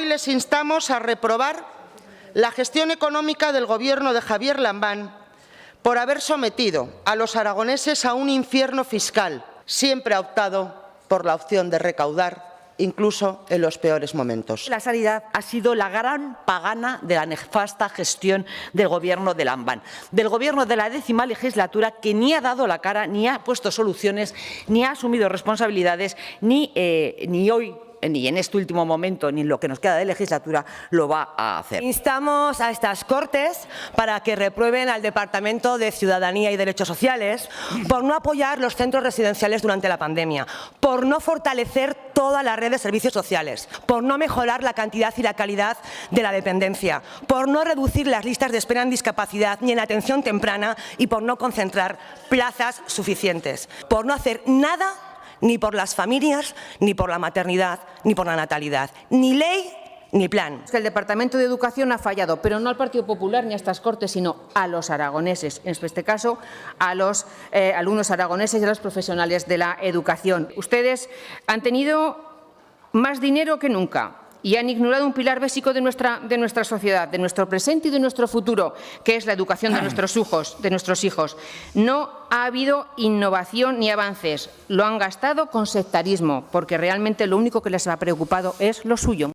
Hoy les instamos a reprobar la gestión económica del Gobierno de Javier Lambán por haber sometido a los aragoneses a un infierno fiscal. Siempre ha optado por la opción de recaudar, incluso en los peores momentos. La sanidad ha sido la gran pagana de la nefasta gestión del Gobierno de Lambán, del Gobierno de la 10ª legislatura, que ni ha dado la cara, ni ha puesto soluciones, ni ha asumido responsabilidades, ni hoy, ni en este último momento, ni en lo que nos queda de legislatura, lo va a hacer. Instamos a estas Cortes para que reprueben al Departamento de Ciudadanía y Derechos Sociales por no apoyar los centros residenciales durante la pandemia, por no fortalecer toda la red de servicios sociales, por no mejorar la cantidad y la calidad de la dependencia, por no reducir las listas de espera en discapacidad ni en atención temprana y por no concentrar plazas suficientes, por no hacer nada ni por las familias, ni por la maternidad, ni por la natalidad. Ni ley, ni plan. El Departamento de Educación ha fallado, pero no al Partido Popular ni a estas Cortes, sino a los aragoneses, en este caso a los alumnos aragoneses y a los profesionales de la educación. Ustedes han tenido más dinero que nunca y han ignorado un pilar básico de nuestra sociedad, de nuestro presente y de nuestro futuro, que es la educación de nuestros hijos. No ha habido innovación ni avances. Lo han gastado con sectarismo, porque realmente lo único que les ha preocupado es lo suyo.